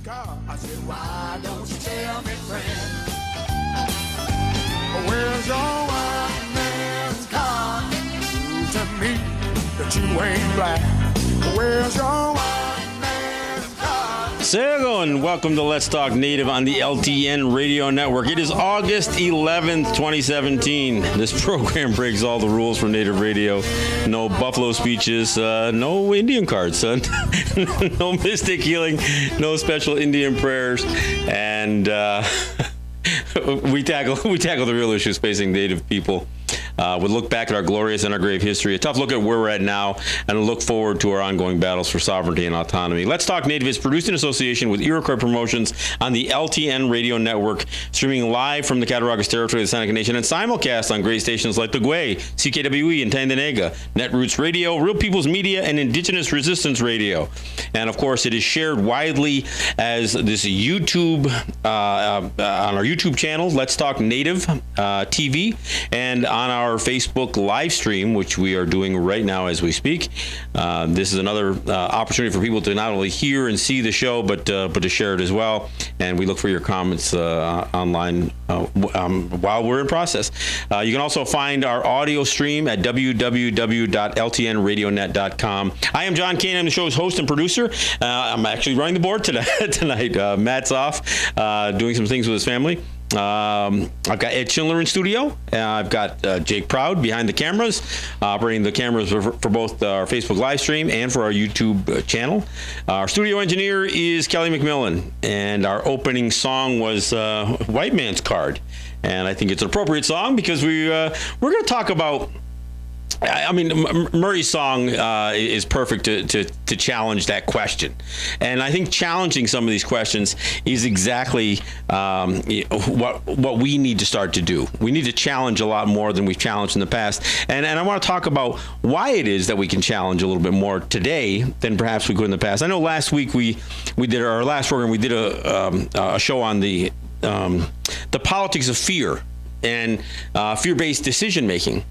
car. I said, why don't you tell me, friend, where's your white man's car? Prove to me that you ain't black. Where's your white man's car? Sego, and welcome to Let's Talk Native on the LTN Radio Network. It is August 11th, 2017. This program breaks all the rules for Native radio. No buffalo speeches, no Indian cards, no mystic healing, no special Indian prayers, and we tackle the real issues facing Native people. We look back at our glorious and our grave history, a tough look at where we're at now, and a look forward to our ongoing battles for sovereignty and autonomy. Let's Talk Native is produced in association with Iroquois Promotions on the LTN Radio Network, streaming live from the Cattaraugus Territory of the Seneca Nation, and simulcast on great stations like the Gwe, CKWE in Tandanega, Netroots Radio, Real People's Media, and Indigenous Resistance Radio. And of course, it is shared widely as this YouTube, on our YouTube channel, Let's Talk Native TV, and on our Facebook live stream, which we are doing right now as we speak. This is another opportunity for people to not only hear and see the show, but to share it as well. And we look for your comments online while we're in process. You can also find our audio stream at www.ltnradionet.com. I am John Kane. I'm the show's host and producer. I'm actually running the board tonight. Matt's off doing some things with his family. I've got Ed Schindler in studio. I've got Jake Proud behind the cameras, operating the cameras for both our Facebook live stream and for our YouTube channel. Our studio engineer is Kelly McMillan, and our opening song was White Man's Card. And I think it's an appropriate song because we're going to talk about. I mean, Murray's song is perfect to challenge that question. And I think challenging some of these questions is exactly what we need to start to do. We need to challenge a lot more than we've challenged in the past. And I want to talk about why it is that we can challenge a little bit more today than perhaps we could in the past. I know last week we did our last program, we did a show on the politics of fear and fear-based decision-making.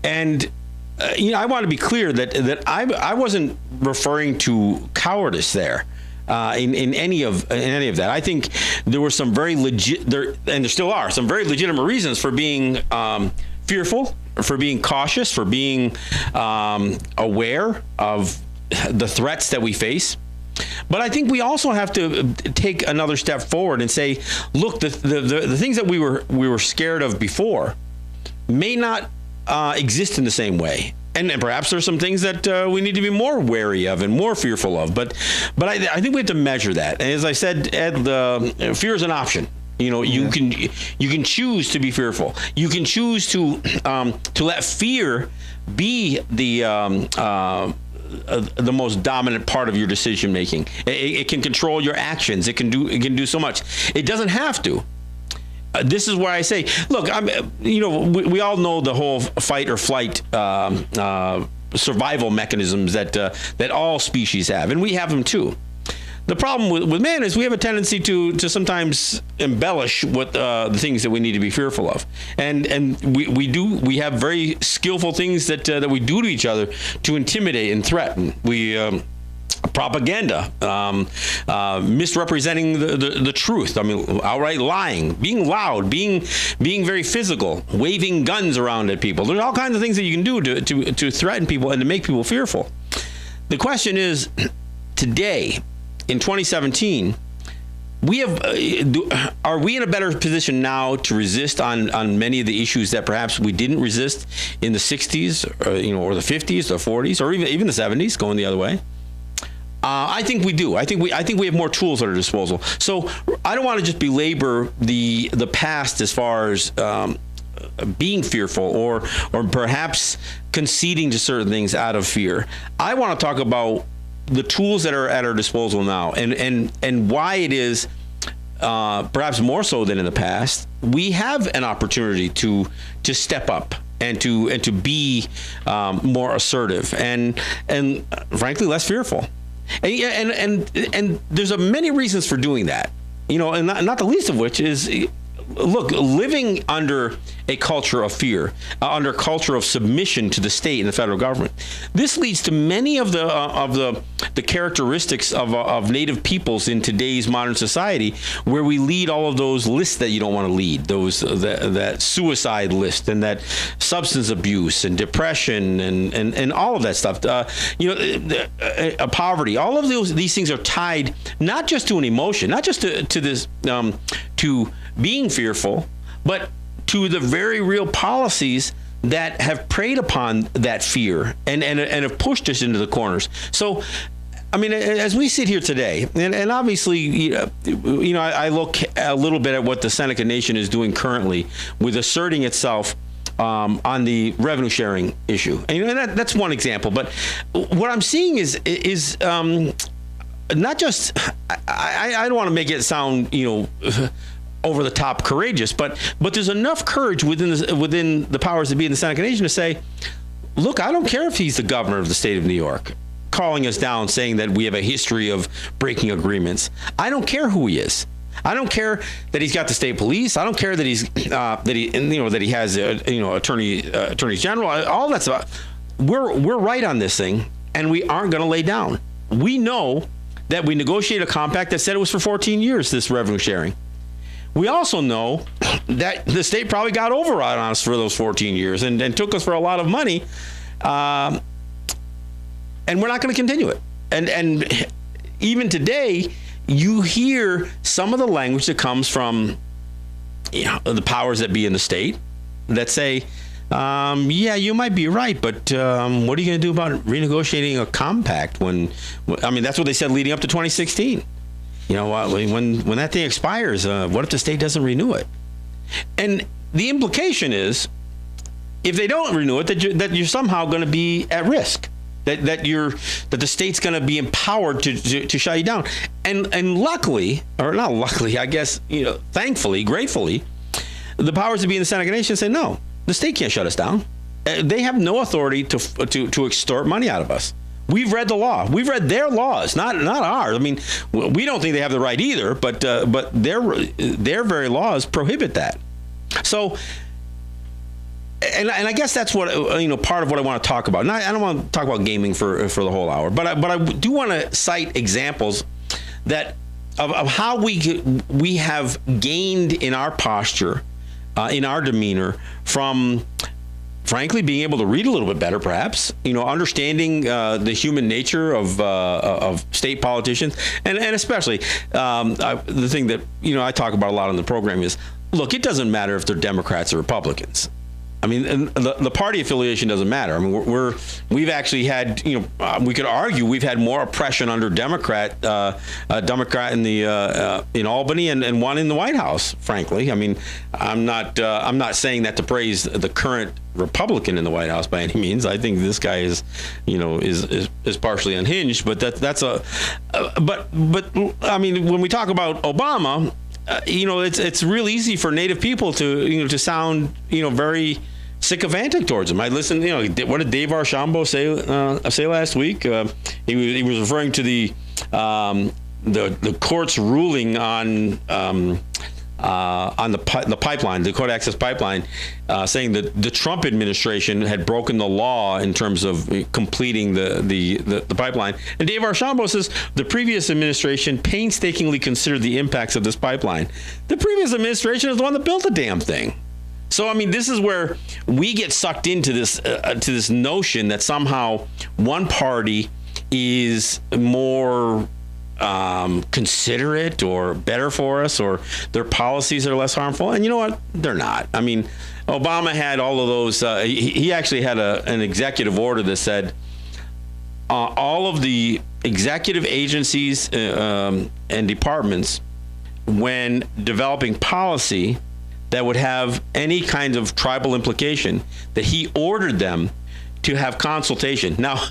And I want to be clear that I wasn't referring to cowardice there in any of that. I think there were some very legit and there still are some very legitimate reasons for being fearful, for being cautious, for being aware of the threats that we face. But I think we also have to take another step forward and say, look, the things that we were scared of before may not exist in the same way, and perhaps there's some things that we need to be more wary of and more fearful of. But I think we have to measure that. And as I said, Ed, fear is an option. You can choose to be fearful. You can choose to let fear be the most dominant part of your decision making. It can control your actions. It can do so much. It doesn't have to. This is where I say, look, we all know the whole fight or flight survival mechanisms that all species have, and we have them too. The problem with man is we have a tendency to sometimes embellish what the things that we need to be fearful of, and we have very skillful things that we do to each other to intimidate and threaten. Propaganda, misrepresenting the truth. I mean, outright lying, being loud, being very physical, waving guns around at people. There's all kinds of things that you can do to threaten people and to make people fearful. The question is, today, in 2017, are we in a better position now to resist on many of the issues that perhaps we didn't resist in the 60s, or the 50s, the 40s, or even the 70s, going the other way? I think we do. I think we have more tools at our disposal. So I don't want to just belabor the past as far as being fearful or perhaps conceding to certain things out of fear. I want to talk about the tools that are at our disposal now, and why it is perhaps more so than in the past we have an opportunity to step up and to be more assertive and frankly less fearful. And there's many reasons for doing that, and not the least of which is look, living under a culture of fear, under a culture of submission to the state and the federal government, this leads to many of the characteristics of Native peoples in today's modern society, where we lead all of those lists that you don't want to lead, that suicide list and that substance abuse and depression and all of that stuff. Poverty. All of these things are tied not just to an emotion, not just to this to being fearful, but to the very real policies that have preyed upon that fear and have pushed us into the corners. So, I mean, as we sit here today, and obviously, I look a little bit at what the Seneca Nation is doing currently with asserting itself on the revenue sharing issue. And that's one example. But what I'm seeing is not just, I don't want to make it sound, over the top courageous, but there's enough courage within the powers that be in the Seneca Nation to say, look, I don't care if he's the governor of the state of New York, calling us down, saying that we have a history of breaking agreements. I don't care who he is. I don't care that he's got the state police. I don't care that he has attorneys general. All that stuff. We're right on this thing, and we aren't going to lay down. We know that we negotiated a compact that said it was for 14 years. This revenue sharing. We also know that the state probably got override on us for those 14 years and took us for a lot of money, and we're not going to continue it. And even today, you hear some of the language that comes from the powers that be in the state that say, yeah, you might be right, but what are you going to do about renegotiating a compact that's what they said leading up to 2016. When that thing expires, what if the state doesn't renew it? And the implication is, if they don't renew it, that you're somehow going to be at risk. That the state's going to be empowered to shut you down. And luckily, or not luckily, I guess, thankfully, gratefully, the powers that be in the Seneca Nation say, no, the state can't shut us down. They have no authority to extort money out of us. We've read the law. We've read their laws, not ours. I mean, we don't think they have the right either, but their very laws prohibit that. So, and I guess that's what part of what I want to talk about. And I don't want to talk about gaming for the whole hour, but I do want to cite examples that of how we have gained in our posture, in our demeanor from, frankly, being able to read a little bit better, perhaps, understanding the human nature of state politicians, and especially the thing that I talk about a lot on the program is, look, it doesn't matter if they're Democrats or Republicans. I mean, and the party affiliation doesn't matter. I mean, we've actually had, we could argue we've had more oppression under Democrat in in Albany and one in the White House. Frankly, I mean, I'm not saying that to praise the current Republican in the White House by any means. I think this guy is partially unhinged. But but I mean, when we talk about Obama, it's real easy for Native people to sound very sycophantic towards him. I listened. What did Dave Archambault say last week? He was referring to the court's ruling on the pipeline, the Dakota Access Pipeline, saying that the Trump administration had broken the law in terms of completing the pipeline. And Dave Archambault says the previous administration painstakingly considered the impacts of this pipeline. The previous administration is the one that built the damn thing. So, I mean, this is where we get sucked into this notion that somehow one party is more considerate or better for us, or their policies are less harmful. And you know what? They're not. I mean, Obama had all of those. He actually had an executive order that said all of the executive agencies and departments, when developing policy that would have any kind of tribal implication, that he ordered them to have consultation. Now,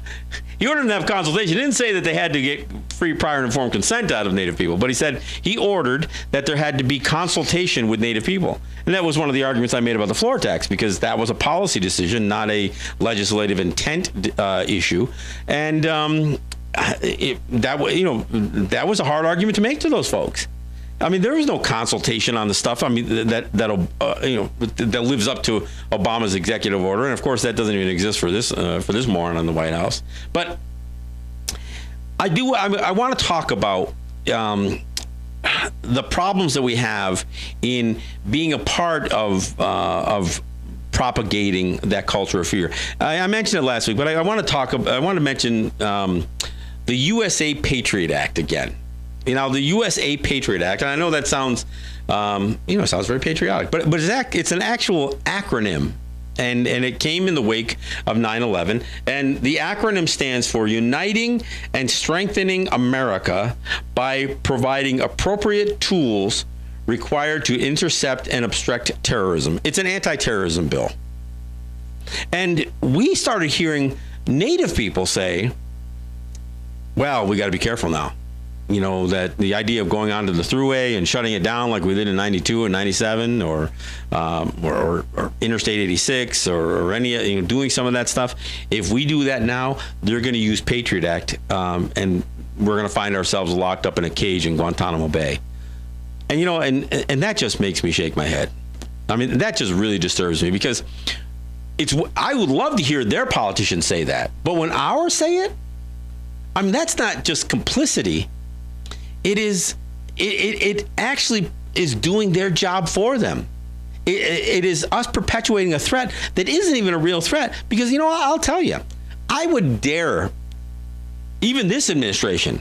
he ordered them to have consultation. He didn't say that they had to get free, prior, and informed consent out of Native people, but he said he ordered that there had to be consultation with Native people. And that was one of the arguments I made about the floor tax, because that was a policy decision, not a legislative intent issue. And that was a hard argument to make to those folks. I mean, there was no consultation on the stuff. I mean, that lives up to Obama's executive order, and of course, that doesn't even exist for this moron in the White House. But I want to talk about the problems that we have in being a part of propagating that culture of fear. I mentioned it last week, but I want to mention the USA Patriot Act again. The USA Patriot Act, and I know that sounds, sounds very patriotic, but it's an actual acronym, and it came in the wake of 9/11, and the acronym stands for Uniting and Strengthening America by Providing Appropriate Tools Required to Intercept and Obstruct Terrorism. It's an anti-terrorism bill. And we started hearing Native people say, well, we got to be careful now. That the idea of going onto the thruway and shutting it down like we did in 92 and 97 or Interstate 86 or any, doing some of that stuff. If we do that now, they're going to use Patriot Act and we're going to find ourselves locked up in a cage in Guantanamo Bay. And, and that just makes me shake my head. I mean, that just really disturbs me because I would love to hear their politicians say that. But when ours say it, I mean, that's not just complicity. It actually is doing their job for them. It is us perpetuating a threat that isn't even a real threat because, I'll tell you, I would dare even this administration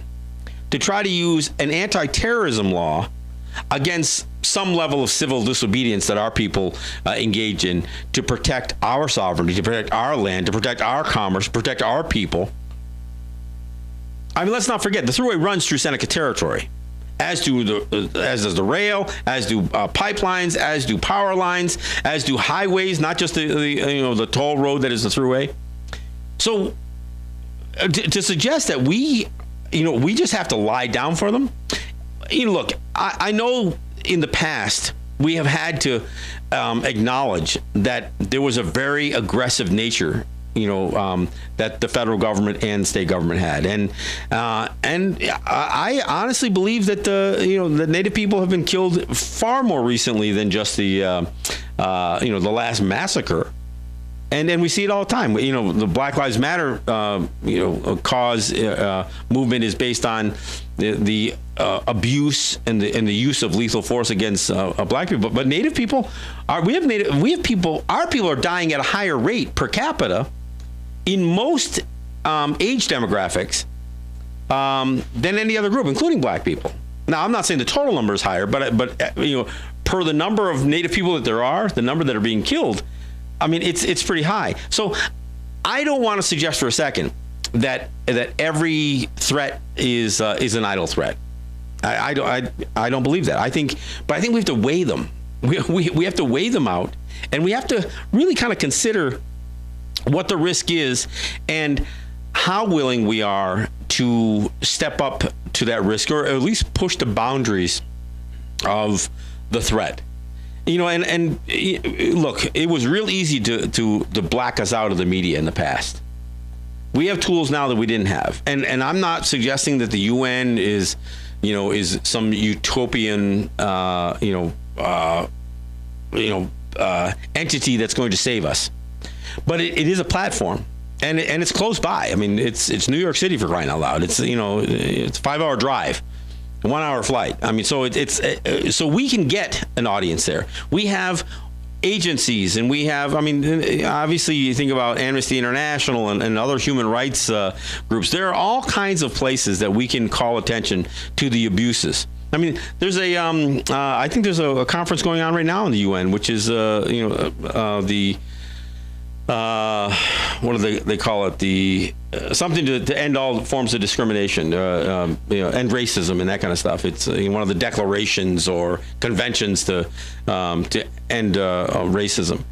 to try to use an anti-terrorism law against some level of civil disobedience that our people engage in to protect our sovereignty, to protect our land, to protect our commerce, protect our people. I mean, let's not forget, the thruway runs through Seneca territory, as does the rail, as do pipelines, as do power lines, as do highways, not just the toll road that is the thruway. So to suggest that we just have to lie down for them. Look, I know in the past we have had to acknowledge that there was a very aggressive nature that the federal government and state government had, and I honestly believe that the Native people have been killed far more recently than just the last massacre, and we see it all the time. The Black Lives Matter cause movement is based on the abuse and the use of lethal force against black people, but Native people our people are dying at a higher rate per capita in most age demographics than any other group, including black people. Now, I'm not saying the total number is higher, but per the number of Native people that there are, the number that are being killed, I mean, it's pretty high. So I don't want to suggest for a second that every threat is an idle threat. I don't believe that. I think we have to weigh them. We have to weigh them out, and we have to really kind of consider what the risk is and how willing we are to step up to that risk, or at least push the boundaries of the threat. And look, it was real easy to black us out of the media in the past. We have tools now that we didn't have, and I'm not suggesting that the UN is some utopian entity that's going to save us. But it is a platform, and it's close by. I mean, it's New York City, for crying out loud. It's it's a 5-hour drive, 1-hour flight. I mean, so so we can get an audience there. We have agencies, and we have. I mean, obviously, you think about Amnesty International and other human rights groups. There are all kinds of places that we can call attention to the abuses. I mean, there's I think there's a conference going on right now in the UN, which is what do they call it? The something to end all forms of discrimination, end racism and that kind of stuff. It's one of the declarations or conventions to end racism.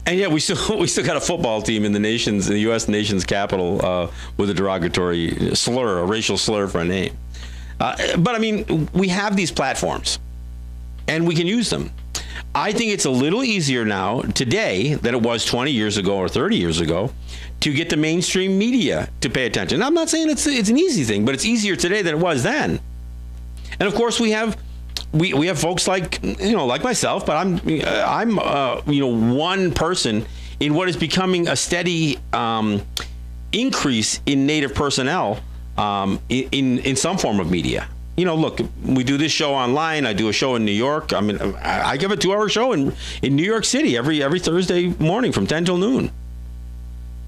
And yet we still got a football team in the U.S. nation's capital with a derogatory slur, a racial slur for a name. But I mean, we have these platforms, and we can use them. I think it's a little easier now today than it was 20 years ago or 30 years ago to get the mainstream media to pay attention. Now, I'm not saying it's an easy thing, but it's easier today than it was then. And of course, we have we have folks like myself, but I'm one person in what is becoming a steady increase in Native personnel in some form of media. Look, we do this show online. I do a show in New York. I mean, I give a 2-hour show in New York City every Thursday morning from 10 till noon.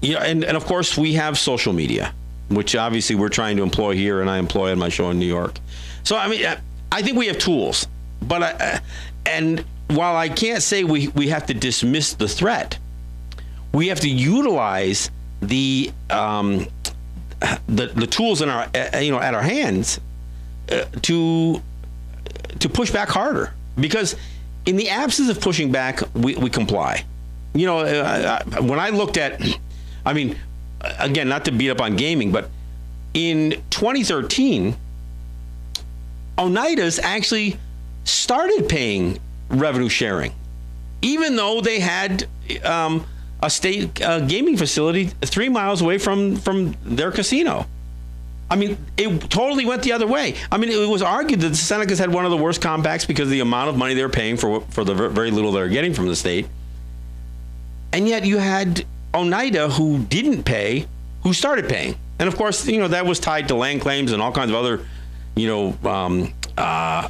And of course we have social media, which obviously we're trying to employ here, and I employ on my show in New York. So I mean, I think we have tools, but and while I can't say we have to dismiss the threat, we have to utilize the tools in our at our hands to push back harder, because in the absence of pushing back, we comply. When I looked at, I mean, again, not to beat up on gaming, but in 2013, Oneida's actually started paying revenue sharing, even though they had a state gaming facility 3 miles away from their casino. I mean, it totally went the other way. I mean, it was argued that the Senecas had one of the worst compacts because of the amount of money they were paying for the very little they were getting from the state. And yet you had Oneida, who didn't pay, who started paying. And of course, that was tied to land claims and all kinds of other, I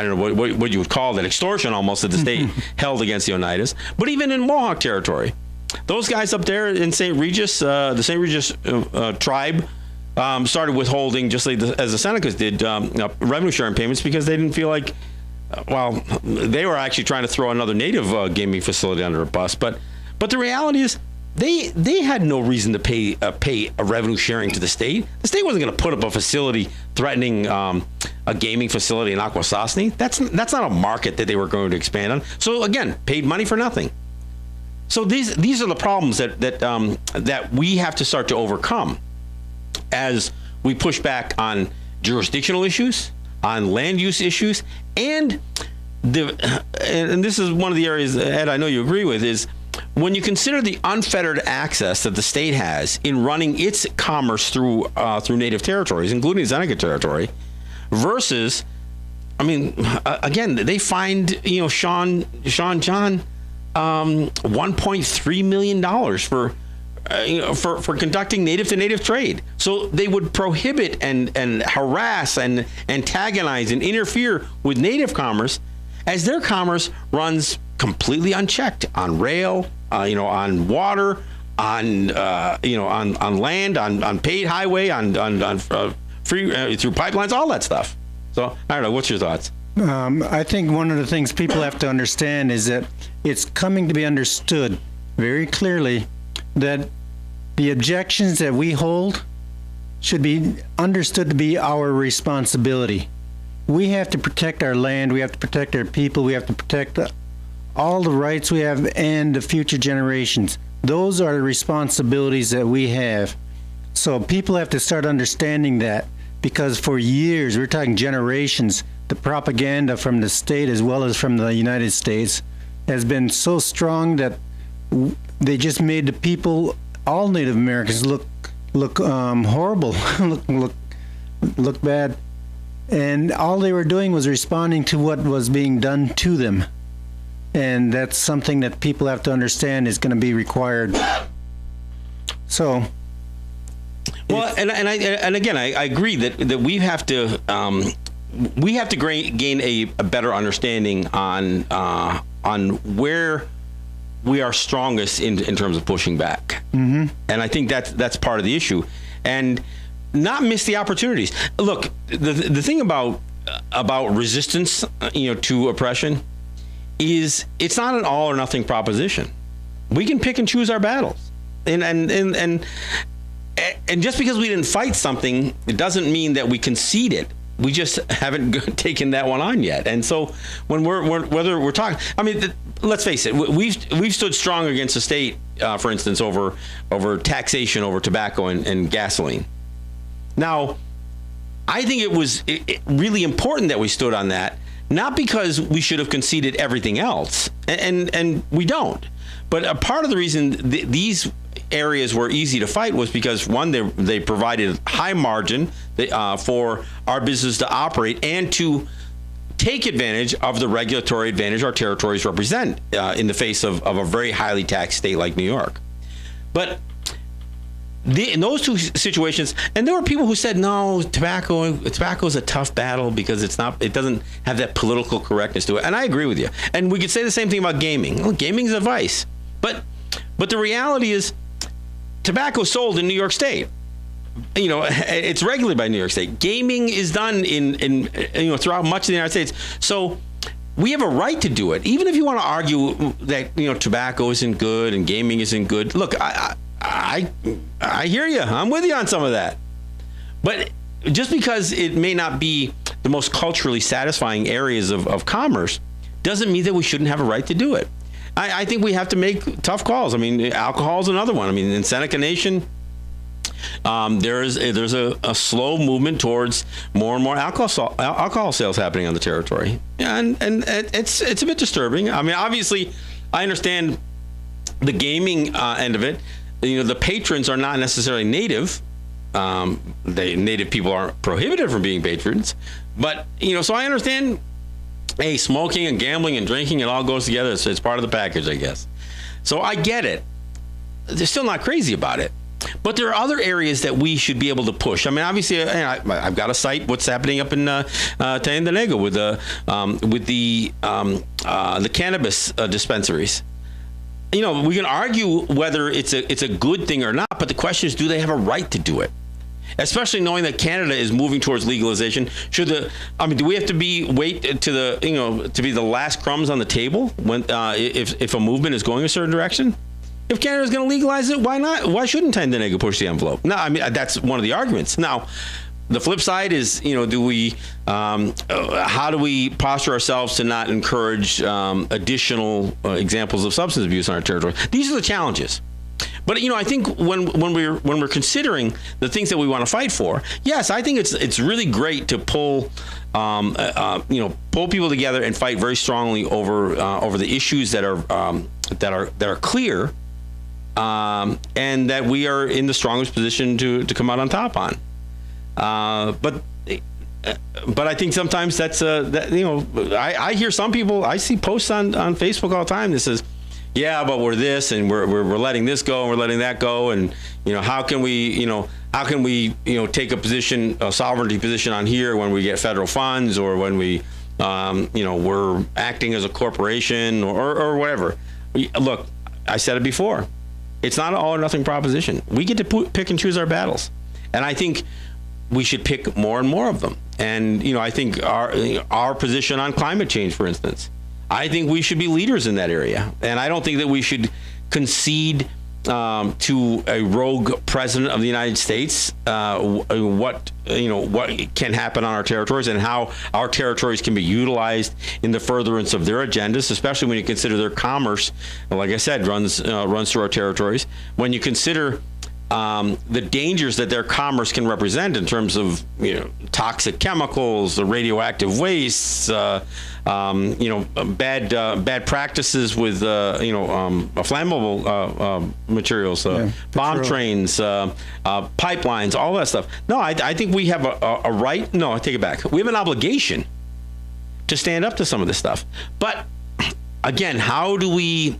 don't know what you would call that, extortion almost, that the state held against the Oneidas. But even in Mohawk territory, those guys up there in St. Regis, the St. Regis tribe, started withholding, just like as the Senecas did, revenue sharing payments, because they didn't feel like, they were actually trying to throw another native gaming facility under a bus. But the reality is, they had no reason to pay a revenue sharing to the state. The state wasn't going to put up a facility threatening a gaming facility in Akwesasne. That's not a market that they were going to expand on. So again, paid money for nothing. So these are the problems that we have to start to overcome as we push back on jurisdictional issues, on land use issues, and this is one of the areas, Ed, I know you agree with, is when you consider the unfettered access that the state has in running its commerce through native territories, including Seneca territory, versus, I mean, again, they fined Sean John $1.3 million for conducting native to native trade. So they would prohibit and harass and antagonize and interfere with native commerce, as their commerce runs completely unchecked on rail, on water, on land, on paid highway, on free through pipelines, all that stuff. So I don't know. What's your thoughts? I think one of the things people have to understand is that it's coming to be understood very clearly that the objections that we hold should be understood to be our responsibility. We have to protect our land, we have to protect our people, we have to protect all the rights we have and the future generations. Those are the responsibilities that we have. So people have to start understanding that, because for years, we're talking generations, the propaganda from the state as well as from the United States has been so strong that they just made the people, all Native Americans, look horrible, look bad. And all they were doing was responding to what was being done to them. And that's something that people have to understand is going to be required. So, well, and again, I agree that we have to gain a better understanding on where we are strongest in terms of pushing back. Mm-hmm. And I think that's part of the issue, and not miss the opportunities. Look, the thing about resistance, to oppression, is it's not an all or nothing proposition. We can pick and choose our battles, and just because we didn't fight something, it doesn't mean that we concede it. We just haven't taken that one on yet. And so when whether we're talking, I mean, let's face it, we've stood strong against the state, for instance, over taxation over tobacco and gasoline. Now, I think it was really important that we stood on that, not because we should have conceded everything else, and we don't. But a part of the reason these areas were easy to fight was because, one, they provided high margin for our business to operate and to take advantage of the regulatory advantage our territories represent in the face of a very highly taxed state like New York. But in those two situations, and there were people who said, no, tobacco is a tough battle because it doesn't have that political correctness to it. And I agree with you. And we could say the same thing about gaming. Well, gaming is a vice. But the reality is tobacco is sold in New York State. It's regulated by New York State. Gaming is done in throughout much of the United States. So we have a right to do it, even if you want to argue that tobacco isn't good and gaming isn't good. Look, I hear you. I'm with you on some of that. But just because it may not be the most culturally satisfying areas of commerce doesn't mean that we shouldn't have a right to do it. I think we have to make tough calls. I mean, alcohol is another one. I mean, in Seneca Nation, there's a slow movement towards more and more alcohol sales happening on the territory, and it's a bit disturbing. I mean, obviously, I understand the gaming end of it. The patrons are not necessarily native. Native people aren't prohibited from being patrons, but so I understand. Hey, smoking and gambling and drinking, it all goes together. It's part of the package, I guess. So I get it. They're still not crazy about it. But there are other areas that we should be able to push. I mean, obviously, I've got to cite what's happening up in Tandanega with the cannabis dispensaries. We can argue whether it's a good thing or not, but the question is, do they have a right to do it? Especially knowing that Canada is moving towards legalization. Do we have to wait to be the last crumbs on the table when if a movement is going a certain direction? If Canada is going to legalize it, why not? Why shouldn't Tandanega push the envelope? No, I mean, that's one of the arguments. Now, the flip side is, how do we posture ourselves to not encourage additional examples of substance abuse on our territory? These are the challenges. But I think when we're considering the things that we want to fight for, yes, I think it's really great to pull people together and fight very strongly over the issues that are clear, and that we are in the strongest position to come out on top on. But I think sometimes that's I hear some people, I see posts on Facebook all the time that says, yeah, but we're this and we're letting this go and we're letting that go, and how can we take a sovereignty position on here when we get federal funds, or when we we're acting as a corporation or whatever. Look, I said it before, it's not an all or nothing proposition. We get to pick and choose our battles, and I think we should pick more and more of them. And I think our position on climate change, for instance, I think we should be leaders in that area, and I don't think that we should concede to a rogue president of the United States what can happen on our territories and how our territories can be utilized in the furtherance of their agendas, especially when you consider their commerce, like I said, runs through our territories. When you consider the dangers that their commerce can represent in terms of toxic chemicals, the radioactive wastes, bad practices with flammable materials, bomb trains, pipelines, all that stuff. No, I think we have a right. No, I take it back. We have an obligation to stand up to some of this stuff. But again, how do we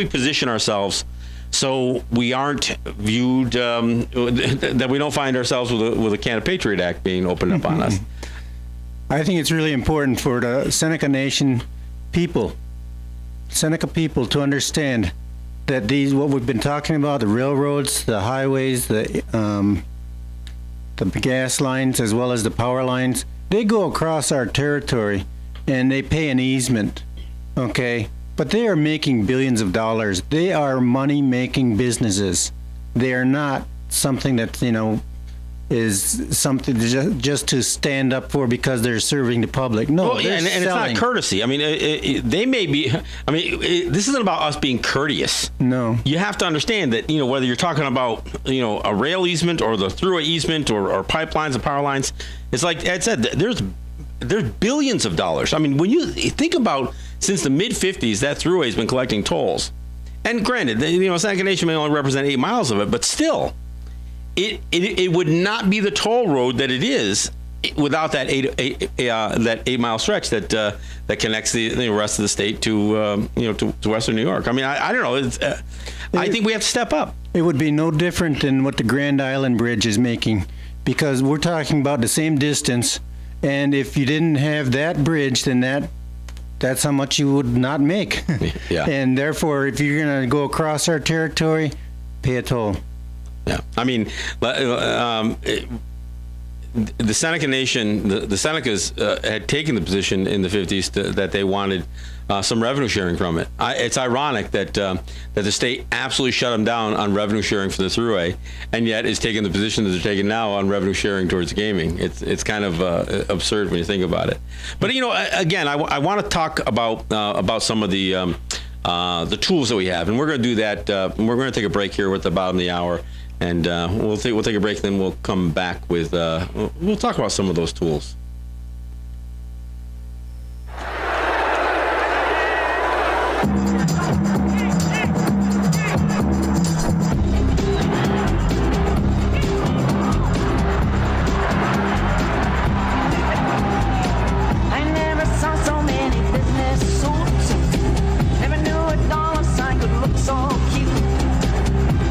position ourselves so we aren't viewed, that we don't find ourselves with a Canada Patriot Act being opened up on us? I think it's really important for the Seneca Nation people, Seneca people, to understand that what we've been talking about, the railroads, the highways, the gas lines, as well as the power lines, they go across our territory and they pay an easement, okay? But they are making billions of dollars. They are money-making businesses. They are not something that, is something just to stand up for because they're serving the public. No, and it's not courtesy. I mean, they may be. I mean, this isn't about us being courteous. No. You have to understand that, whether you're talking about, a rail easement or the thruway easement or pipelines and power lines, it's like Ed said, there's billions of dollars. I mean, when you think about, since the mid-'50s, that thruway has been collecting tolls. And granted, Seneca Nation may only represent 8 miles of it, but still, it would not be the toll road that it is without that 8-mile stretch that connects the rest of the state to to Western New York. I mean, I don't know. I think we have to step up. It would be no different than what the Grand Island Bridge is making, because we're talking about the same distance, and if you didn't have that bridge, then that's how much you would not make. Yeah. And therefore, if you're going to go across our territory, pay a toll. Yeah. I mean, the Seneca Nation, the Senecas had taken the position in the 50s that they wanted some revenue sharing from it. It's ironic that the state absolutely shut them down on revenue sharing for the Thruway, and yet is taking the position that they're taking now on revenue sharing towards gaming. It's kind of absurd when you think about it. But again, I want to talk about some of the tools that we have, and we're going to do that. We're going to take a break here with the bottom of the hour. And we'll take a break, then we'll come back with we'll talk about some of those tools. I never saw so many business suits. Never knew a dollar sign could look so cute.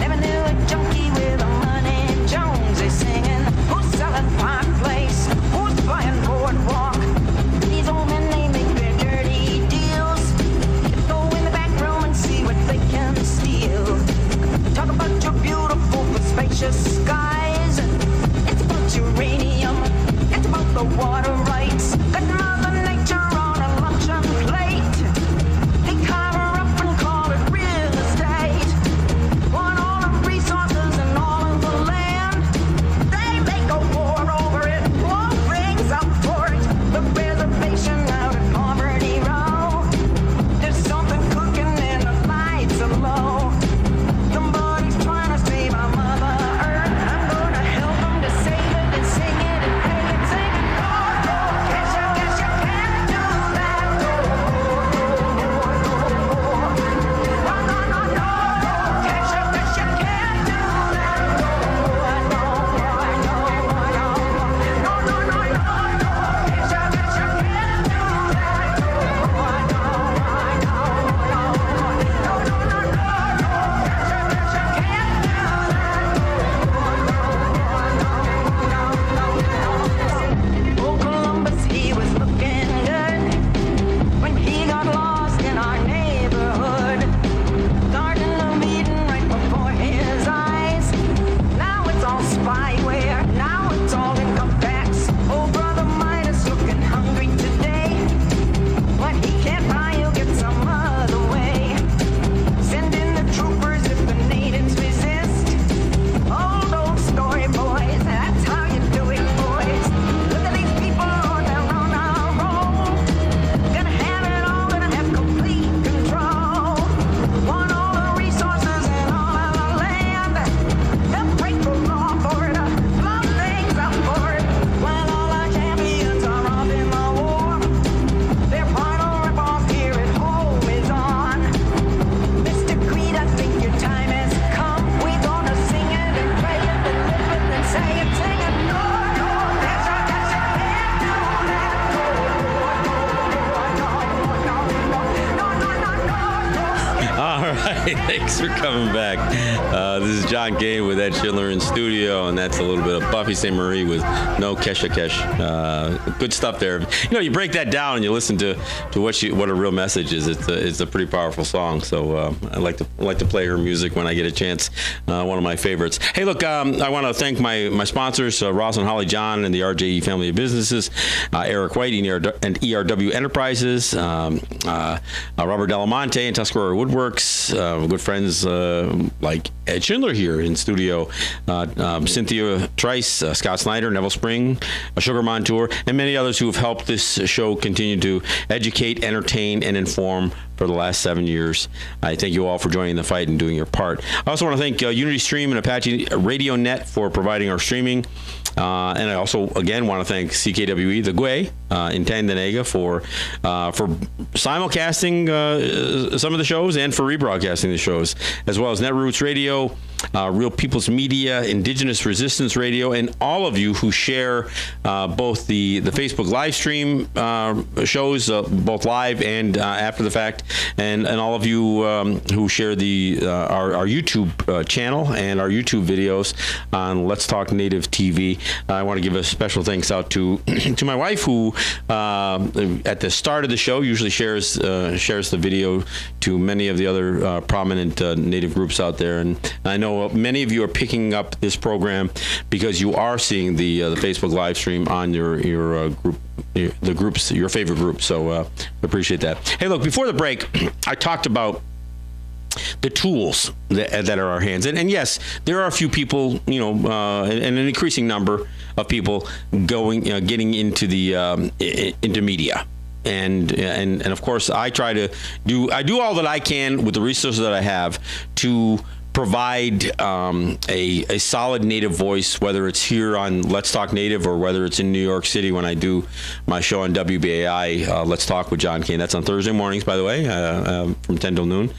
Never knew a junkie with a money Jones. They singing, who's selling Park Place? Who's buying Boardwalk? These old men, they make their dirty deals. Go in the back room and see what they can steal. Talk about your beautiful but spacious skies. It's about uranium. It's about the water rights. Got Mother Nature on a luncheon plate. They carve her up and call it real estate. Want all the resources and all of the land. They make a war over it, blow things up for it. The reservation out at Poverty Row. There's something cooking and the lights are low. Somebody's trying to save our Mother Earth. I'm gonna help them to save it and sing it and pay it, sing it. Oh, oh, guess you can't do that. Oh, no, no, no. Guess you can't do that. No, no, no, no. Guess you can't do that. Old Columbus, he was looking good when he got lost in our neighborhood. Garden of Eden right before his eyes. Now it's all spyware, now it's all income tax. Old brother Midas looking hungry today. What he can't buy, he'll get some other way. Send in the troopers if the natives resist. Old story, boys, that's how you do it, boys. Look at these people on their roll. Gonna have it all, gonna have complete control. Want all the resources and all of the land. They'll break the law for it, blow things up for it. While all our champions are off in the war, their final rip-off here at home is on. Mr. Creed, I think your time has come. We're gonna sing it and pray it and live it and say it, sing it. No, no, guess you can't do that. No. All right, thanks for coming back. This is John Kane with Ed Schindler in studio, and that's a little bit of Buffy St. Marie with No Kesha Kesh. Good stuff there. You break that down and you listen to what a real message is. It's a pretty powerful song. So I like to play her music when I get a chance. One of my favorites. Hey, look, I want to thank my sponsors, Ross and Holly John and the RJE family of businesses, Eric White and ERW Enterprises, Robert Delamonte and Tuscarora Woodworks, good friends like Ed Schindler here in studio, Cynthia Trice, Scott Snyder, Neville Spring, Sugar Montour, and many others who have helped this show continue to educate, entertain, and inform for the last 7 years. I thank you all for joining the fight and doing your part. I also want to thank Unity Stream and Apache Radio Net for providing our streaming. And I also, again, want to thank CKWE, the GUE, in Tandanega for simulcasting some of the shows and for rebroadcasting the shows, as well as Netroots Radio, Real People's Media, Indigenous Resistance Radio, and all of you who share both the Facebook live stream shows, both live and after the fact, and all of you who share our YouTube channel and our YouTube videos on Let's Talk Native TV. I want to give a special thanks out to to my wife, who at the start of the show usually shares the video to many of the other prominent Native groups out there, and I know many of you are picking up this program because you are seeing the Facebook live stream on your group, the groups, your favorite group. So appreciate that. Hey, look, before the break, I talked about the tools that are our hands, and yes, there are a few people, and an increasing number of people getting into into media. And of course, I do all that I can with the resources that I have to provide a solid Native voice, whether it's here on Let's Talk Native or whether it's in New York City when I do my show on WBAI, Let's Talk with John Kane. That's on Thursday mornings, by the way, from 10 till noon.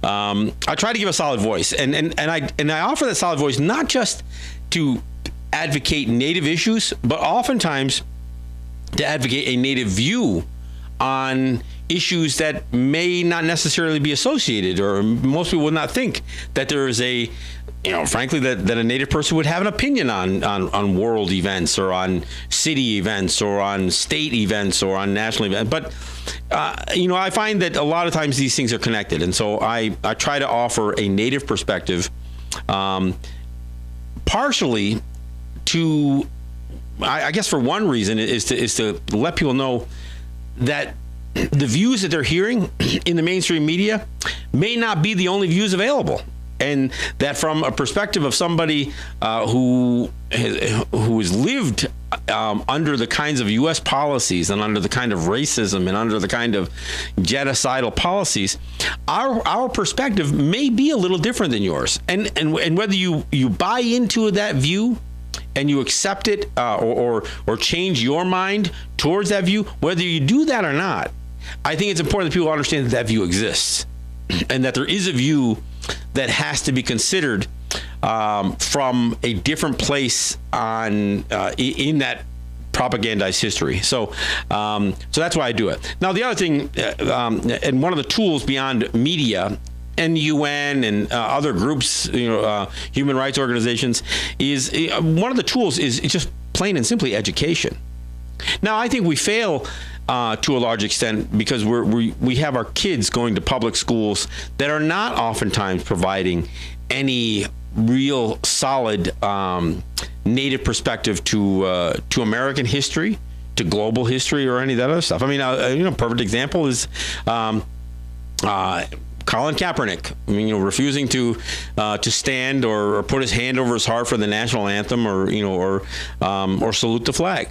I try to give a solid voice, and I offer that solid voice not just to advocate Native issues, but oftentimes to advocate a Native view on issues that may not necessarily be associated, or most people would not think that there is frankly, that a Native person would have an opinion on world events or on city events or on state events or on national events. But, I find that a lot of times these things are connected. And so I try to offer a Native perspective, partially to, I guess for one reason is to let people know that the views that they're hearing in the mainstream media may not be the only views available, and that from a perspective of somebody who has lived under the kinds of U.S. policies and under the kind of racism and under the kind of genocidal policies, our perspective may be a little different than yours, and whether you buy into that view and you accept it or change your mind towards that view, whether you do that or not, I think it's important that people understand that view exists, and that there is a view that has to be considered from a different place in that propagandized history. So that's why I do it. Now, the other thing, and one of the tools beyond media and the UN and other groups, human rights organizations, is one of the tools is just plain and simply education. Now, I think we fail to a large extent because we have our kids going to public schools that are not oftentimes providing any real solid Native perspective to American history, to global history, or any of that other stuff. I mean, a perfect example is Colin Kaepernick. I mean, refusing to stand or put his hand over his heart for the national anthem, or salute the flag.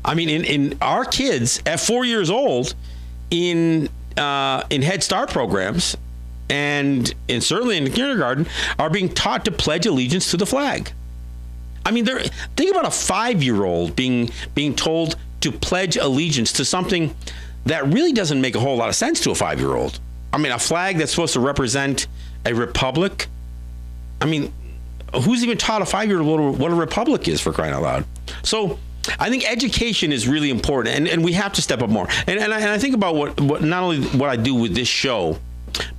I mean, in our kids at 4 years old, in Head Start programs, and certainly in kindergarten, are being taught to pledge allegiance to the flag. I mean, think about a 5-year-old being told to pledge allegiance to something that really doesn't make a whole lot of sense to a 5-year-old. I mean, a flag that's supposed to represent a republic. I mean, who's even taught a 5-year-old what a republic is, for crying out loud? So I think education is really important, and we have to step up more. And I think about what not only what I do with this show,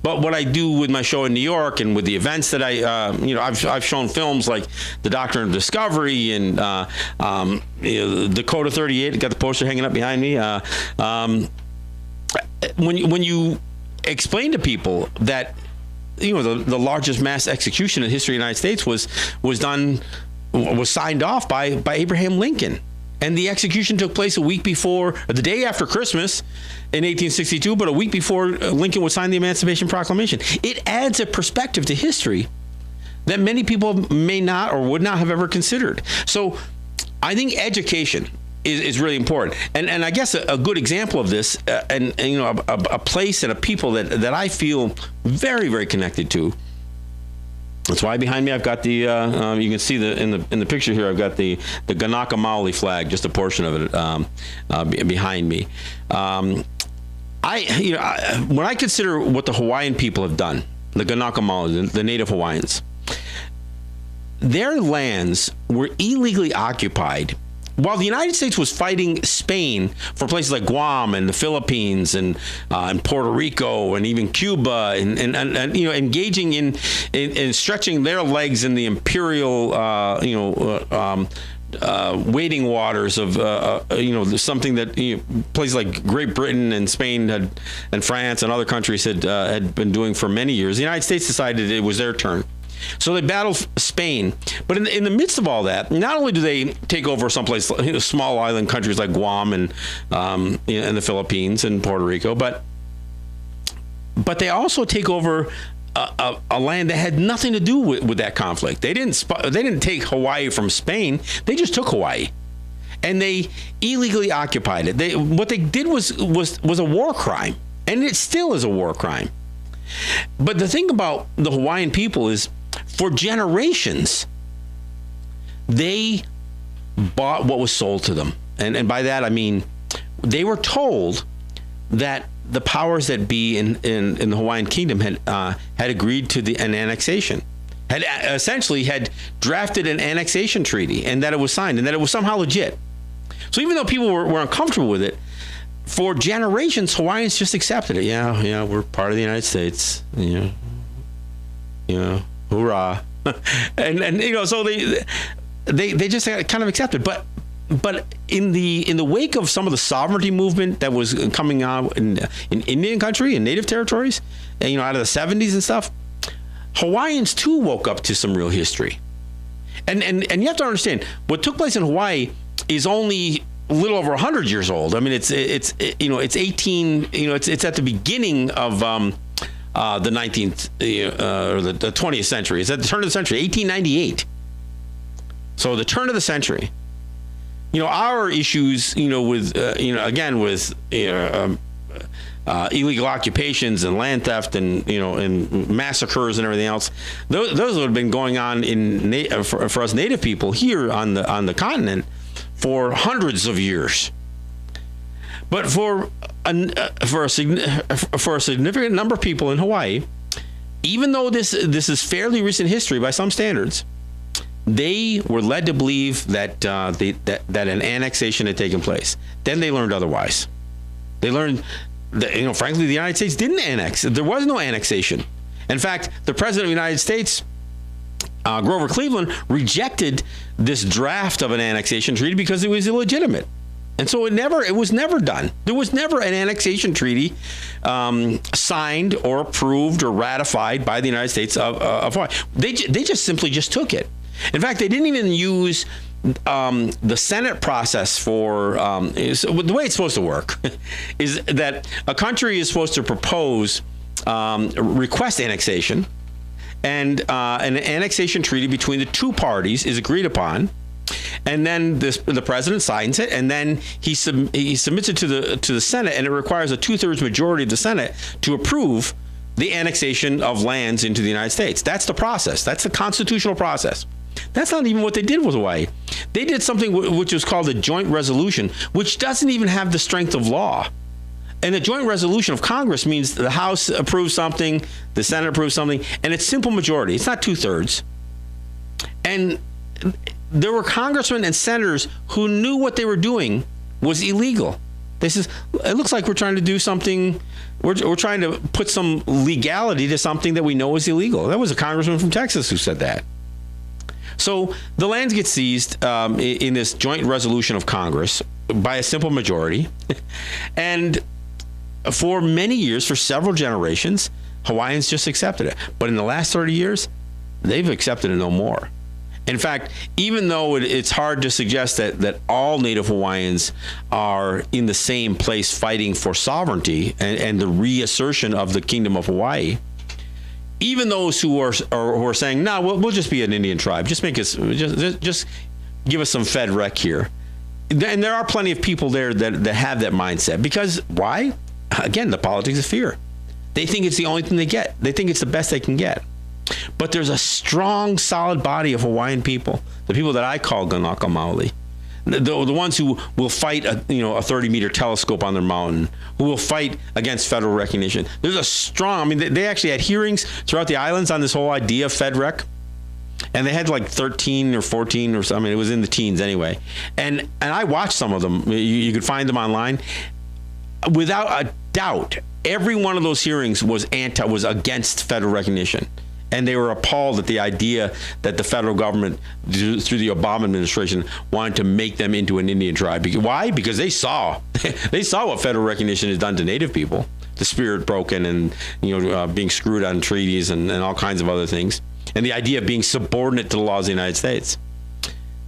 but what I do with my show in New York and with the events that I've shown films like The Doctrine of Discovery and Dakota 38. Got the poster hanging up behind me. When you explain to people that the largest mass execution in the history of the United States was signed off by Abraham Lincoln. And the execution took place the day after Christmas in 1862, but a week before Lincoln would sign the Emancipation Proclamation. It adds a perspective to history that many people may not or would not have ever considered. So I think education is really important. And I guess a good example of this, a place and a people that I feel very, very connected to, That's why behind me I've got the you can see in the picture here I've got the Kanaka Maoli flag, just a portion of it behind me. When I consider what the Hawaiian people have done, the Kanaka Maoli, the native Hawaiians, their lands were illegally occupied while the United States was fighting Spain for places like Guam and the Philippines and Puerto Rico and even Cuba and engaging in stretching their legs in the imperial wading waters of something that places like Great Britain and Spain and France and other countries had been doing for many years. The United States decided it was their turn. So they battled Spain, but in the midst of all that, not only do they take over someplace, small island countries like Guam and the Philippines and Puerto Rico, but they also take over a land that had nothing to do with that conflict. They didn't take Hawaii from Spain; they just took Hawaii, and they illegally occupied it. What they did was a war crime, and it still is a war crime. But the thing about the Hawaiian people is, for generations, they bought what was sold to them. And by that, I mean, they were told that the powers that be in the Hawaiian kingdom had agreed to an annexation, had essentially drafted an annexation treaty, and that it was signed, and that it was somehow legit. So even though people were uncomfortable with it, for generations, Hawaiians just accepted it. Yeah, we're part of the United States. Hoorah. and so they just kind of accepted. But in the wake of some of the sovereignty movement that was coming out in Indian country and native territories, out of the 70s and stuff, Hawaiians too woke up to some real history. And you have to understand, what took place in Hawaii is only a little over 100 years old. I mean, it's 18. It's at the beginning of the 19th or the 20th century. It's at the turn of the century, 1898. So the turn of the century. Our issues, with illegal occupations and land theft and and massacres and everything else. Those would have been going on for us native people here on the continent for hundreds of years. But for a significant number of people in Hawaii, even though this is fairly recent history by some standards, they were led to believe that an annexation had taken place. Then they learned otherwise. They learned that, frankly, the United States didn't annex. There was no annexation. In fact, the President of the United States, Grover Cleveland, rejected this draft of an annexation treaty because it was illegitimate. And so it was never done. There was never an annexation treaty signed or approved or ratified by the United States of Hawaii. They just simply took it. In fact, they didn't even use the Senate process for the way it's supposed to work is that a country is supposed to propose, request annexation, and an annexation treaty between the two parties is agreed upon. And then the president signs it, and then he submits it to the Senate, and it requires a 2/3 majority of the Senate to approve the annexation of lands into the United States. That's the process. That's the constitutional process. That's not even what they did with Hawaii. They did something which was called a joint resolution, which doesn't even have the strength of law. And a joint resolution of Congress means the House approves something, the Senate approves something, and it's simple majority. It's not 2/3. And there were congressmen and senators who knew what they were doing was illegal. They said, it looks like we're trying to do something, we're trying to put some legality to something that we know is illegal. That was a congressman from Texas who said that. So the lands get seized in this joint resolution of Congress by a simple majority. And for many years, for several generations, Hawaiians just accepted it. But in the last 30 years, they've accepted it no more. In fact, even though it's hard to suggest that all Native Hawaiians are in the same place fighting for sovereignty and the reassertion of the Kingdom of Hawaii, even those who are saying, no, we'll just be an Indian tribe, just make us, just give us some Fed rec here. And there are plenty of people there that have that mindset. Because why? Again, the politics of fear. They think it's the only thing they get. They think it's the best they can get. But there's a strong, solid body of Hawaiian people, the people that I call Ganaka Maoli, the ones who will fight a 30-meter telescope on their mountain, who will fight against federal recognition. There's a strong, I mean, they actually had hearings throughout the islands on this whole idea of FedRec. And they had like 13 or 14 or something. It was in the teens anyway. And I watched some of them. You could find them online. Without a doubt, every one of those hearings was against federal recognition. And they were appalled at the idea that the federal government, through the Obama administration, wanted to make them into an Indian tribe. Why? Because they saw what federal recognition has done to Native people. The spirit broken and being screwed on treaties and all kinds of other things. And the idea of being subordinate to the laws of the United States.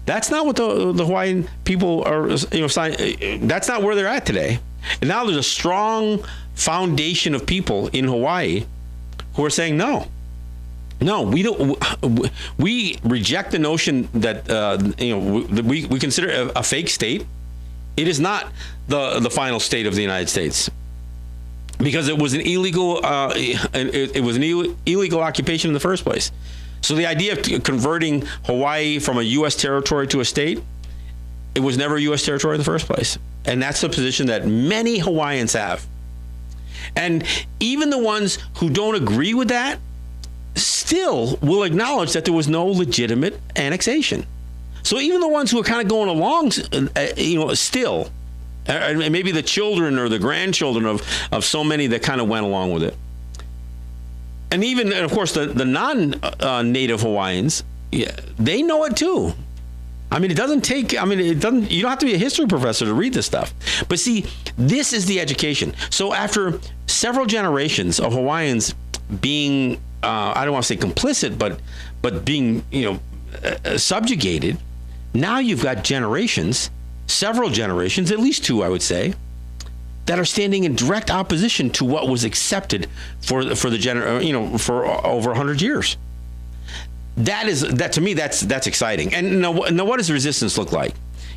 That's not what the Hawaiian people are, that's not where they're at today. And now there's a strong foundation of people in Hawaii who are saying, no, we don't. We reject the notion that, we consider a fake state. It is not the final state of the United States. Because it was an illegal, illegal occupation in the first place. So the idea of converting Hawaii from a U.S. territory to a state, it was never a U.S. territory in the first place. And that's the position that many Hawaiians have. And even the ones who don't agree with that still will acknowledge that there was no legitimate annexation. So even the ones who are kind of going along, still, and maybe the children or the grandchildren of so many that kind of went along with it. And even, of course, the non-native Hawaiians, they know it too. I mean, you don't have to be a history professor to read this stuff. But see, this is the education. So after several generations of Hawaiians being, I don't want to say complicit, but being, subjugated, now you've got several generations, at least two, I would say, that are standing in direct opposition to what was accepted for over 100 years. That to me, that's exciting. And now what does resistance look like?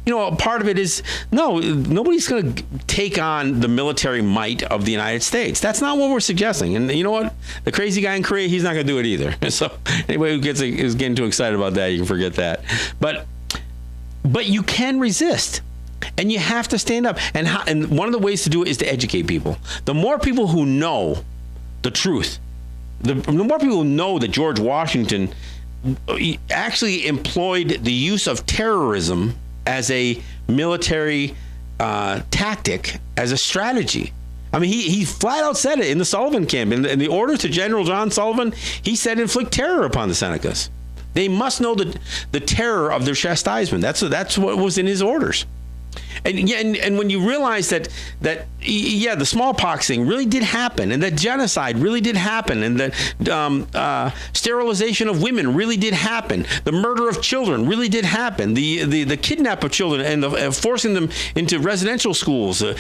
Part of it is, nobody's going to take on the military might of the United States. That's not what we're suggesting. And you know what? The crazy guy in Korea, he's not going to do it either. So anybody who is getting too excited about that, you can forget that. But you can resist. And you have to stand up. And one of the ways to do it is to educate people. The more people who know the truth, the more people who know that George Washington actually employed the use of terrorism as a military tactic, as a strategy. I mean, he flat out said it in the Sullivan camp. In the orders to General John Sullivan, he said, inflict terror upon the Senecas. They must know the terror of their chastisement. That's what was in his orders. And when you realize that the smallpox thing really did happen, and that genocide really did happen, and that sterilization of women really did happen, the murder of children really did happen, the kidnap of children and forcing them into residential schools, kill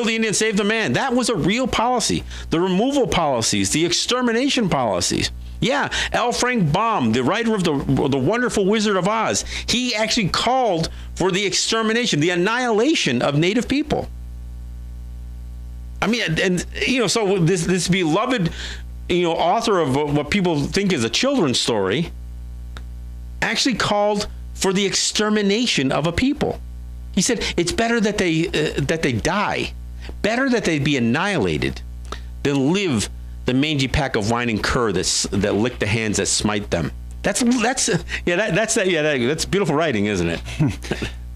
the Indian, save the man, that was a real policy. The removal policies, the extermination policies. Yeah, L. Frank Baum, the writer of the Wonderful Wizard of Oz, he actually called for the extermination, the annihilation of Native people. I mean, so this beloved, author of what people think is a children's story, actually called for the extermination of a people. He said it's better that they die, better that they be annihilated, than live the mangy pack of whining cur that lick the hands that smite them. That's beautiful writing, isn't it?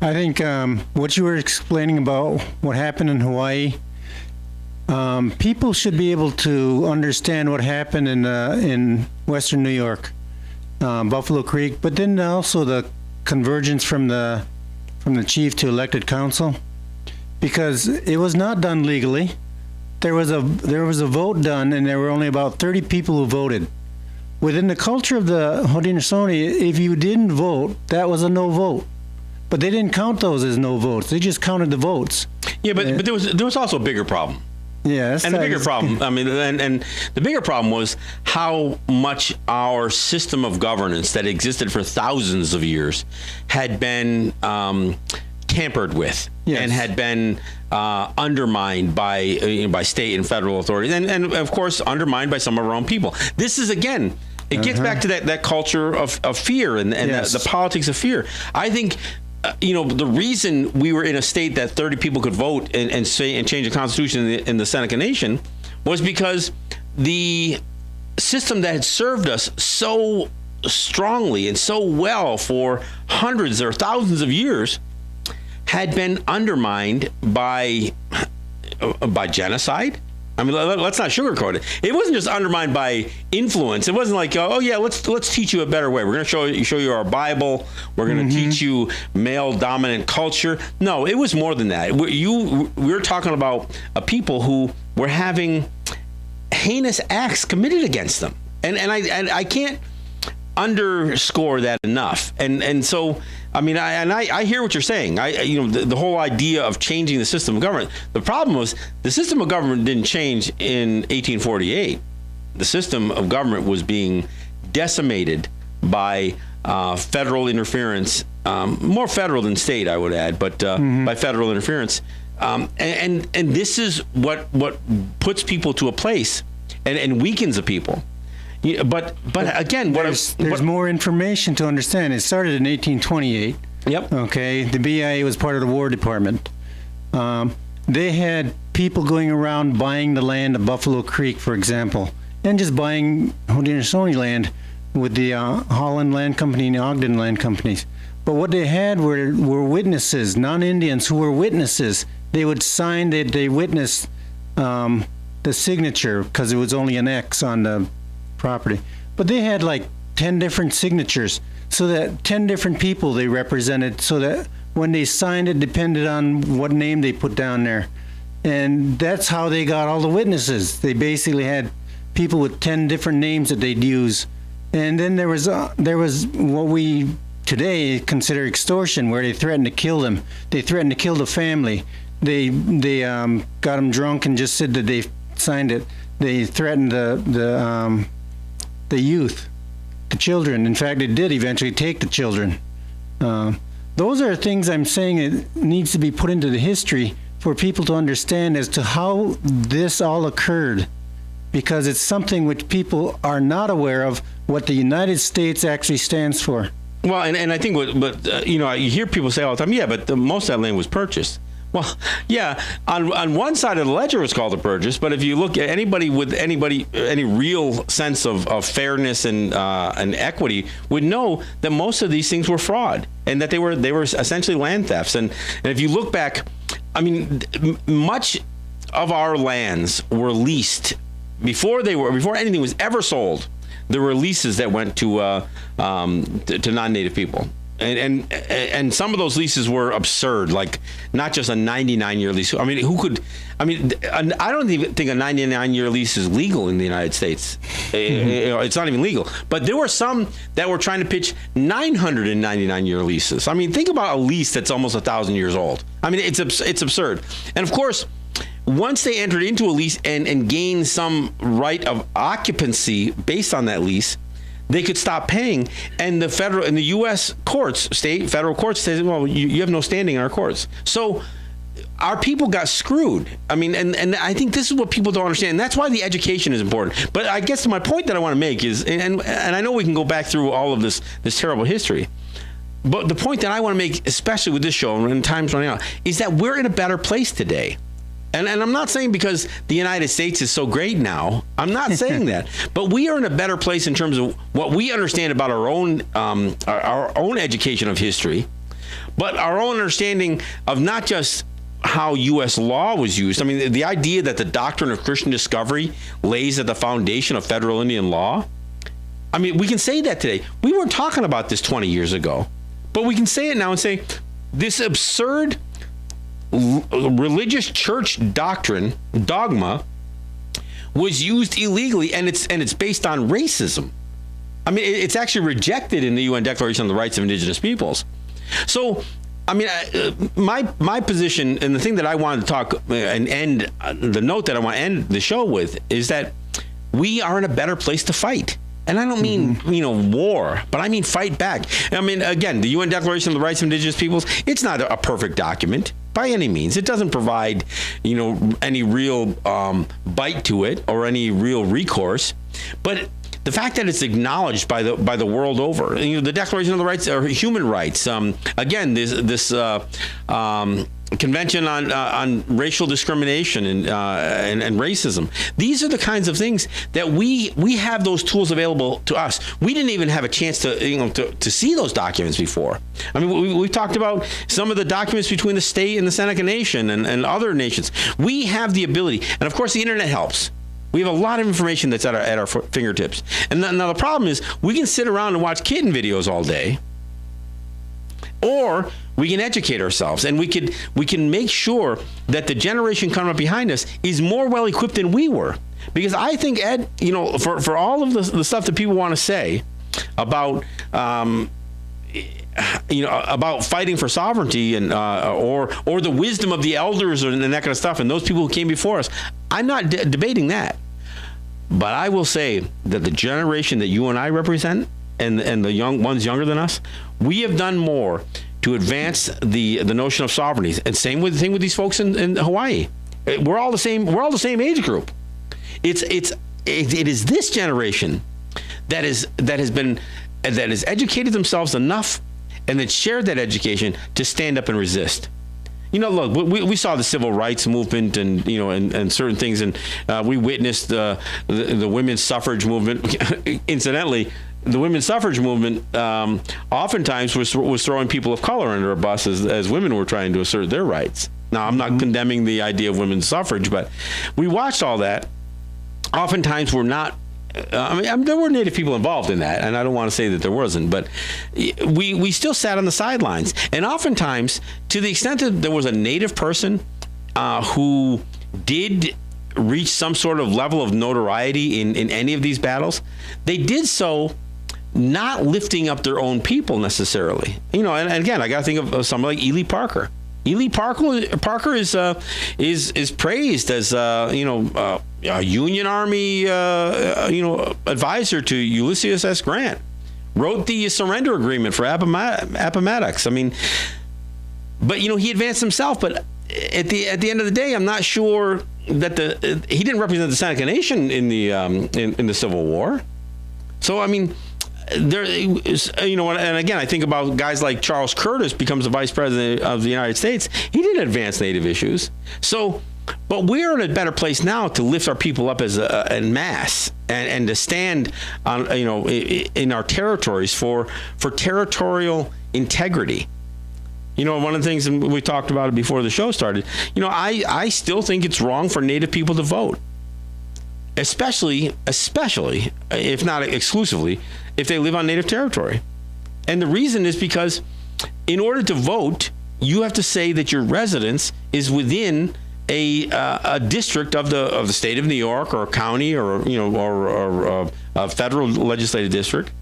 I think what you were explaining about what happened in Hawaii, people should be able to understand what happened in Western New York, Buffalo Creek, but then also the convergence from the chief to elected council, because it was not done legally. There was a vote done, and there were only about 30 people who voted. Within the culture of the Haudenosaunee, if you didn't vote, that was a no vote. But they didn't count those as no votes. They just counted the votes. Yeah, but there was also a bigger problem. Yeah, and the bigger problem. I mean, and the bigger problem was how much our system of governance that existed for thousands of years had been tampered with Yes. and had been undermined by state and federal authorities, and of course undermined by some of our own people. This is, again, it gets back to that culture of fear and Yes. the politics of fear. I think. The reason we were in a state that 30 people could vote and change the Constitution in the Seneca Nation was because the system that had served us so strongly and so well for hundreds or thousands of years had been undermined by genocide. I mean, let's not sugarcoat it. It wasn't just undermined by influence. It wasn't like, oh yeah, let's teach you a better way. We're going to show you our Bible. We're going to teach you male dominant culture. No, it was more than that. We're talking about a people who were having heinous acts committed against them, and I can't underscore that enough. And so, I mean, I hear what you're saying. The whole idea of changing the system of government. The problem was the system of government didn't change in 1848. The system of government was being decimated by federal interference, more federal than state, I would add, but by federal interference. And this is what puts people to a place and weakens the people. Yeah, but again, there's more information to understand. It started in 1828. Yep. Okay. The BIA was part of the War Department. They had people going around buying the land of Buffalo Creek, for example, and just buying Haudenosaunee land with the Holland Land Company and the Ogden Land Companies. But what they had were witnesses, non-Indians who were witnesses. They would sign that they witnessed the signature because it was only an X on the property. But they had like 10 different signatures, so that 10 different people they represented, so that when they signed it depended on what name they put down there. And that's how they got all the witnesses. They basically had people with 10 different names that they'd use. And then there was what we today consider extortion, where they threatened to kill them. They threatened to kill the family. They got them drunk and just said that they signed it. They threatened the youth, the children. In fact, they did eventually take the children. Those are things I'm saying it needs to be put into the history for people to understand as to how this all occurred, because it's something which people are not aware of, what the United States actually stands for. Well, and I think you hear people say all the time, yeah, but most of that land was purchased. Well, yeah, on one side of the ledger it's called a purchase, but if you look at anybody with any real sense of fairness and equity would know that most of these things were fraud and that they were essentially land thefts. And if you look back, I mean, much of our lands were leased before anything was ever sold. There were leases that went to non-native people. And some of those leases were absurd, like not just a 99-year lease. I mean, I don't even think a 99-year lease is legal in the United States. It's not even legal. But there were some that were trying to pitch 999-year leases. I mean, think about a lease that's almost 1,000 years old. I mean, it's absurd. And of course, once they entered into a lease and gained some right of occupancy based on that lease, they could stop paying, and the U.S. courts, federal courts, says, well, you have no standing in our courts. So our people got screwed. I mean, and I think this is what people don't understand. And that's why the education is important. But I guess my point that I want to make is, and I know we can go back through all of this terrible history, but the point that I want to make, especially with this show and time's running out, is that we're in a better place today. And I'm not saying because the United States is so great now. I'm not saying that. But we are in a better place in terms of what we understand about our own education of history, but our own understanding of not just how U.S. law was used. I mean, the idea that the doctrine of Christian discovery lays at the foundation of federal Indian law. I mean, we can say that today. We weren't talking about this 20 years ago, but we can say it now and say this absurd religious church dogma was used illegally, and it's based on racism. I mean, it's actually rejected in the UN Declaration on the Rights of Indigenous Peoples. So, I mean, my position, and the thing that I wanted to talk and end, the note that I want to end the show with, is that we are in a better place to fight. And I don't mean, war, but I mean fight back. I mean, again, the UN Declaration of the Rights of Indigenous Peoples, it's not a perfect document by any means. It doesn't provide, any real bite to it or any real recourse. But the fact that it's acknowledged by the world over, the Declaration of the Rights or human rights, again, this Convention on racial discrimination and racism. These are the kinds of things that we have those tools available to us. We didn't even have a chance to see those documents before. I mean, we've talked about some of the documents between the state and the Seneca Nation and other nations. We have the ability, and of course, the internet helps. We have a lot of information that's at our fingertips. And now the problem is, we can sit around and watch kitten videos all day, or we can educate ourselves, and we can make sure that the generation coming up behind us is more well equipped than we were. Because I think, Ed, for all of the stuff that people want to say about about fighting for sovereignty and or the wisdom of the elders and that kind of stuff, and those people who came before us, I'm not debating that. But I will say that the generation that you and I represent, and the young ones younger than us, we have done more to advance the notion of sovereignty. And same with these folks in Hawaii. We're all the same. We're all the same age group. It is this generation that has educated themselves enough and that shared that education to stand up and resist. Look, we saw the civil rights movement and and certain things, and we witnessed the women's suffrage movement. Incidentally, the women's suffrage movement oftentimes was throwing people of color under a bus as women were trying to assert their rights. Now, I'm not condemning the idea of women's suffrage, but we watched all that. Oftentimes, we're not. There were Native people involved in that, and I don't want to say that there wasn't, but we still sat on the sidelines. And oftentimes, to the extent that there was a Native person who did reach some sort of level of notoriety in any of these battles, they did so not lifting up their own people necessarily. And again, I got to think of someone like Ely Parker. Ely Parker is praised as a Union Army advisor to Ulysses S. Grant. Wrote the surrender agreement for Appomattox. I mean, but he advanced himself. But at the end of the day, I'm not sure that he didn't represent the Seneca Nation in the Civil War. So I mean, there is, and again, I think about guys like Charles Curtis becomes the vice president of the United States. He didn't advance Native issues. So, but we're in a better place now to lift our people up as en masse and to stand on, in our territories for territorial integrity. One of the things, and we talked about it before the show started, I still think it's wrong for Native people to vote. Especially, if not exclusively, if they live on Native territory. And the reason is because in order to vote, you have to say that your residence is within a district of the state of New York or a county or a federal legislative district.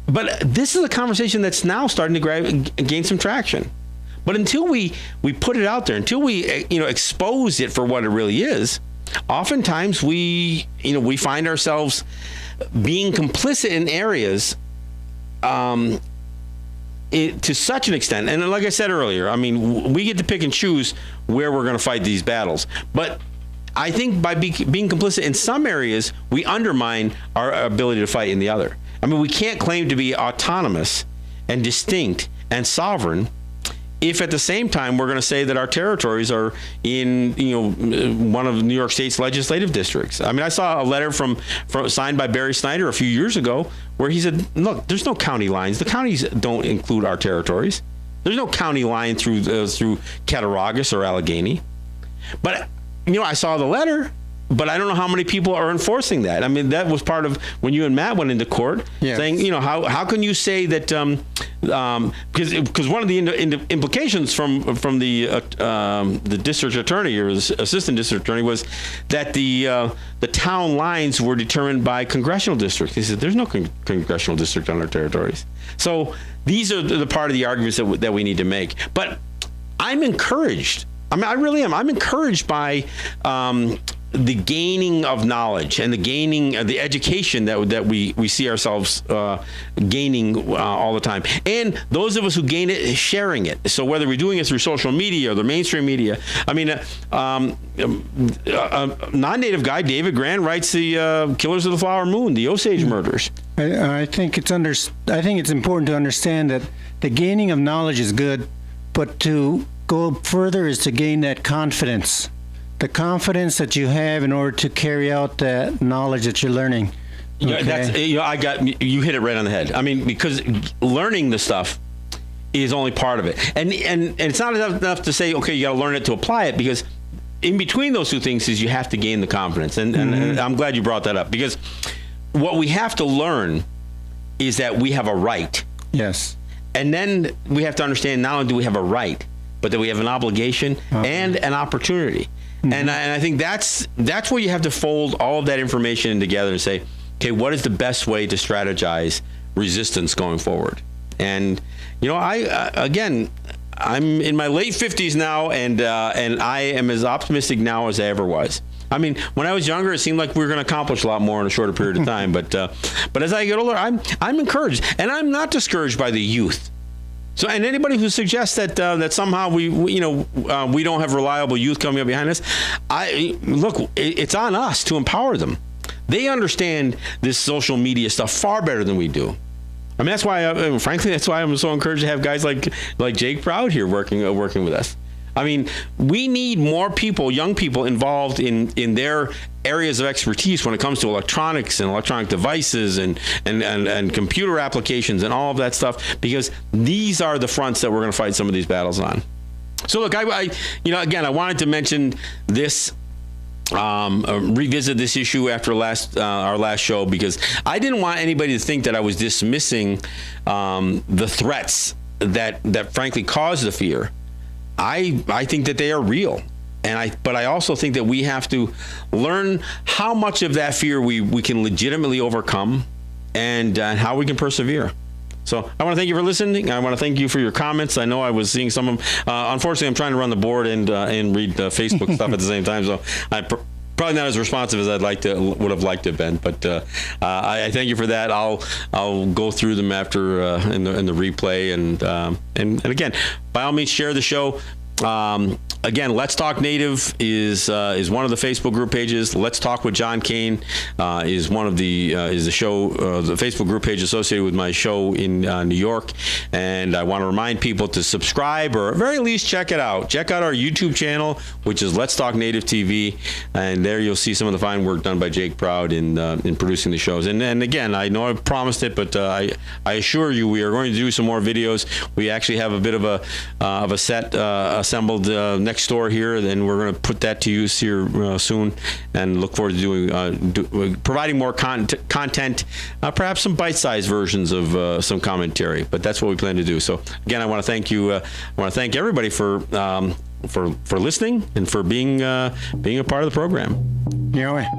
But this is a conversation that's now starting to gain some traction. But until we put it out there, until we expose it for what it really is, oftentimes we find ourselves being complicit in areas to such an extent. And like I said earlier, I mean, we get to pick and choose where we're going to fight these battles. But I think by being complicit in some areas, we undermine our ability to fight in the other. I mean, we can't claim to be autonomous and distinct and sovereign if at the same time we're going to say that our territories are in one of New York State's legislative districts. I mean, I saw a letter from signed by Barry Snyder a few years ago where he said, look, there's no county lines. The counties don't include our territories. There's no county line through Cattaraugus or Allegheny. But I saw the letter, but I don't know how many people are enforcing that. I mean, that was part of when you and Matt went into court, saying, how can you say that? Because one of the implications from the district attorney or the assistant district attorney was that the town lines were determined by congressional districts. He said, "There's no congressional district on our territories." So these are the part of the arguments that we need to make. But I'm encouraged. I mean, I really am. I'm encouraged by the gaining of knowledge and the gaining the education that we see ourselves gaining all the time, and those of us who gain it sharing it. So whether we're doing it through social media or the mainstream media, I mean, a non-native guy, David Grant, writes the Killers of the Flower Moon, the Osage murders. I think it's important to understand that the gaining of knowledge is good, but to go further is to gain that confidence. The confidence that you have in order to carry out that knowledge that you're learning. Yeah, Okay? that's you hit it right on the head. I mean, because learning the stuff is only part of it, and it's not enough to say, okay, you got to learn it to apply it, because in between those two things is you have to gain the confidence, and I'm glad you brought that up, because what we have to learn is that we have a right. Yes. And then we have to understand not only do we have a right, but that we have an obligation and an opportunity. And I think that's where you have to fold all of that information in together and say, okay, what is the best way to strategize resistance going forward? And I'm in my late 50s now, and I am as optimistic now as I ever was. I mean, when I was younger, it seemed like we were going to accomplish a lot more in a shorter period of time. But as I get older, I'm encouraged, and I'm not discouraged by the youth. So, and anybody who suggests that somehow we don't have reliable youth coming up behind us, it's on us to empower them. They understand this social media stuff far better than we do. I mean, that's why, frankly, that's why I'm so encouraged to have guys like Jake Proud here working with us. I mean, we need more people, young people, involved in their areas of expertise when it comes to electronics and electronic devices and computer applications and all of that stuff, because these are the fronts that we're going to fight some of these battles on. So look, I wanted to mention this, revisit this issue after our last show, because I didn't want anybody to think that I was dismissing the threats that frankly cause the fear. I think that they are real, but I also think that we have to learn how much of that fear we can legitimately overcome, and how we can persevere. So I want to thank you for listening. I want to thank you for your comments. I know I was seeing some of them. Unfortunately, I'm trying to run the board and read Facebook stuff at the same time, so I probably not as responsive as would have liked to have been. But I thank you for that. I'll go through them after in the replay, and again, by all means, share the show. Again, Let's Talk Native is one of the Facebook group pages. Let's Talk with John Kane is one of the Facebook group page associated with my show in New York. And I want to remind people to subscribe, or at very least check it out. Check out our YouTube channel, which is Let's Talk Native TV, and there you'll see some of the fine work done by Jake Proud in producing the shows. And again, I know I promised it, but I assure you we are going to do some more videos. We actually have a bit of a set assembled next door here, then we're going to put that to use here soon, and look forward to doing providing more content, perhaps some bite-sized versions of some commentary. But that's what we plan to do. So again, I want to thank you. I want to thank everybody for listening and for being a part of the program. Yeah.